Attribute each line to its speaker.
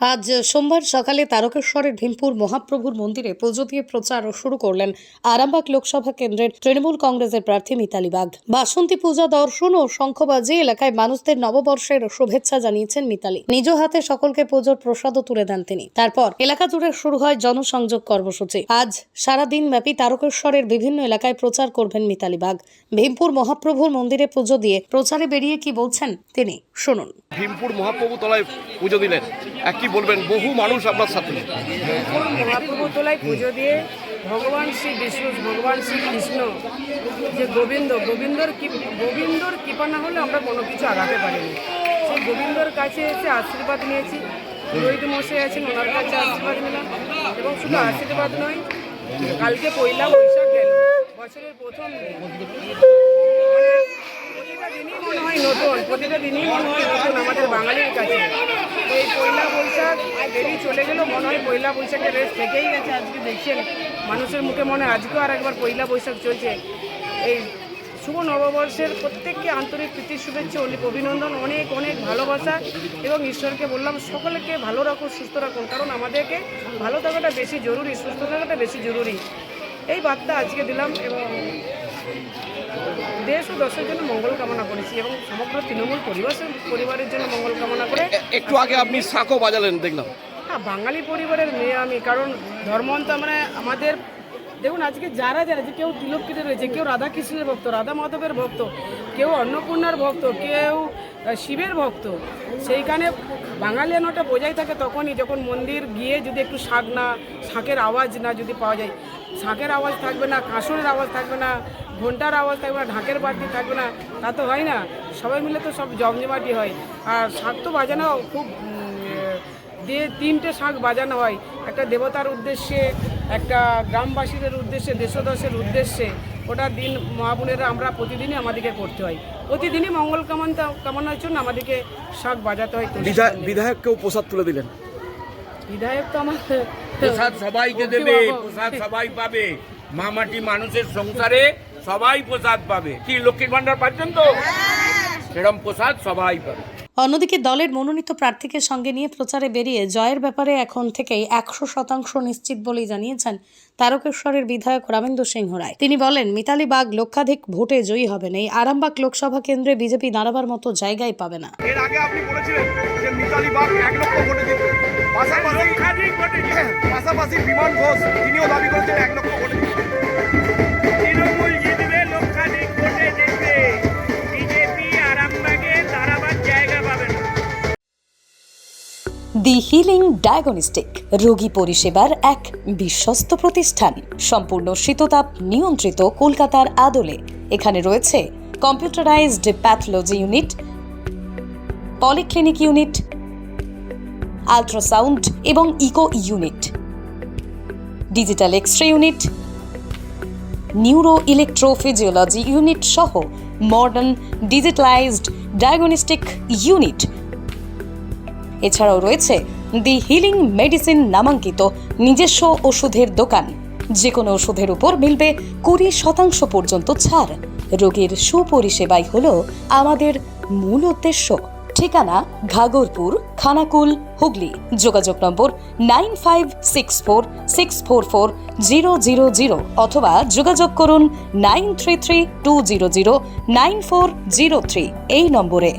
Speaker 1: আজ সোমবার সকালে তারকেশ্বরের ভীমপুর মহাপ্রভুর মন্দিরে পুজো দিয়ে প্রচার শুরু করলেন আরামবাগ লোকসভা কেন্দ্রের তৃণমূল কংগ্রেসের প্রার্থী মিতালি বাগ। বাসন্তী পূজা দর্শন ও শঙ্খবাজি এলাকায় মানুষদের নববর্ষের শুভেচ্ছা জানিয়েছেন মিতালি। নিজ হাতে সকলকে পুজোর প্রসাদও তুলে দেন তিনি। তারপর এলাকা জুড়ে শুরু হয় জনসংযোগ কর্মসূচি। আজ সারাদিন ব্যাপী তারকেশ্বরের বিভিন্ন এলাকায় প্রচার করবেন মিতালি বাগ। ভীমপুর মহাপ্রভুর মন্দিরে পুজো দিয়ে প্রচারে বেরিয়ে কি বলছেন তিনি শুনুন।
Speaker 2: ভীমপুর মহাপ্রভু তলায় পুজো দিলেন, কি বলবেন? বহু মানুষ আপনার সাথে।
Speaker 3: মহাপ্রভু তলায় পুজো দিয়ে ভগবান শ্রী বিষ্ণু, ভগবান শ্রীকৃষ্ণ যে গোবিন্দর কৃপা না হলে আমরা কোনো কিছু আগাতে পারিনি। সেই গোবিন্দর কাছে এসে আশীর্বাদ নিয়েছি। রোহিত মশাই আছেন, ওনার কাছে আশীর্বাদ নিলাম। এবং শুধু আশীর্বাদ নয়, কালকে পয়লা বৈশাখ গেল, বছরের প্রথম প্রতিটা দিনই মনে হয় নতুন আমাদের বাঙালির কাছে। এই পয়লা বৈশাখ বেরিয়ে চলে গেল, মনে হয় পয়লা বৈশাখের রেস থেকেই গেছে। আজকে দেখছেন মানুষের মুখে মনে হয় আজকেও আর একবার পয়লা বৈশাখ চলছে। এই শুভ নববর্ষের প্রত্যেককে আন্তরিক প্রীতি শুভেচ্ছা, অভিনন্দন, অনেক অনেক ভালোবাসা। এবং ঈশ্বরকে বললাম সকলকে ভালো রাখুন, সুস্থ রাখুন, কারণ আমাদেরকে ভালো থাকাটা বেশি জরুরি, সুস্থ থাকাটা বেশি জরুরি। এই বার্তা আজকে দিলাম এবং দেশ ও দেশের জন্য মঙ্গল কামনা করেছি এবং সমগ্র তৃণমূল পরিবারের জন্য মঙ্গল কামনা করে।
Speaker 2: একটু আগে আপনি শাঁখও বাজালেন দেখলাম।
Speaker 3: হ্যাঁ, বাঙালি পরিবারের মেয়ে আমি, কারণ ধর্মান্ত মানে আমাদের দেখুন আজকে যারা যে কেউ তিলকীতে রয়েছে, কেউ রাধাকৃষ্ণের ভক্ত, রাধা মাধবের ভক্ত, কেউ অন্নপূর্ণার ভক্ত, কেউ শিবের ভক্ত। সেইখানে বাঙালিয়ানোটা বোঝাই থাকে তখনই যখন মন্দির গিয়ে যদি একটু শাঁখের আওয়াজ না যদি পাওয়া যায়, শাঁখের আওয়াজ থাকবে না, কাঁসরের আওয়াজ থাকবে না, ঘণ্টার আওয়াজ থাকবে না, ঢাকের বাড়তি থাকবে না, তা তো হয় না। সবাই মিলে তো সব জমজমাটি হয়। আর শাঁখ তো বাজানো খুব দিয়ে 3টে শাঁখ বাজানো হয়, একটা দেবতার উদ্দেশ্যে, একটা গ্রামবাসীদের উদ্দেশ্যে, দেশদশের উদ্দেশ্যে। ওটা দিন মহাবোনেরা আমরা প্রতিদিনই আমাদেরকে করতে হয়, প্রতিদিনই মঙ্গল কামনার জন্য আমাদেরকে শাঁখ বাজাতে হয়।
Speaker 2: বিধায়ককেও প্রসাদ তুলে দিলেন।
Speaker 3: বিধায়ক তো আমার
Speaker 4: প্রসাদ সবাইকে দেবে, প্রসাদ সবাই পাবে। মামাটি মানুষের সংসারে সবাই প্রসাদ পাবে। কি লক্ষ্মীর ভান্ডার পাচ্ছেন তো? সেরকম প্রসাদ সবাই পাবে।
Speaker 1: অন্যদিকে দলের মনোনীত প্রার্থীকে সঙ্গে নিয়ে প্রচারে বেরিয়ে জয়ের ব্যাপারে এখন থেকেই 100% নিশ্চিত বলেই জানিয়েছেন তারকেশ্বরের বিধায়ক রামেন্দ্র সিংহ রায়। তিনি বলেন, মিতালি বাগ লক্ষাধিক ভোটে জয়ী হবেন। এই আরামবাগ লোকসভা কেন্দ্রে বিজেপি দাঁড়াবার মতো জায়গায় পাবে না।
Speaker 2: এর আগে আপনি বলেছিলেন যে মিতালি বাগ 1 লক্ষ ভোটে জিতবে। পাশাপাশি বিমান ঘোষ তিনিও দাবি করেছেন 1 লক্ষ ভোটে
Speaker 4: তৃণমূল জিতবে, লক্ষাধিক ভোটে জিতবে। বিজেপি আরামবাগে দাঁড়াবার জায়গা পাবে না।
Speaker 5: দি হিলিং ডায়াগনস্টিক রোগী পরিষেবার এক বিশ্বস্ত প্রতিষ্ঠান, সম্পূর্ণ শীততাপ নিয়ন্ত্রিত, কলকাতার আদলে। এখানে রয়েছে computerized pathology unit, polyclinic unit, ultrasound এবং echo unit, digital x ray unit, neuro electrophysiology unit সহ মডার্ন ডিজিটালাইজড ডায়াগনস্টিক ইউনিট। এছাড়াও রয়েছে দি হিলিং মেডিসিন নামাঙ্কিত নিজস্ব ওষুধের দোকান। যে কোনো ওষুধের উপর মিলবে 20% পর্যন্ত ছাড়। রোগীর সুপরিষেবাই হলো আমাদের মূল উদ্দেশ্য। ঠিকানা ঘাগরপুর, খানাকুল, হুগলি। যোগাযোগ নম্বর 9564644000 অথবা যোগাযোগ করুন 9332009403 এই নম্বরে।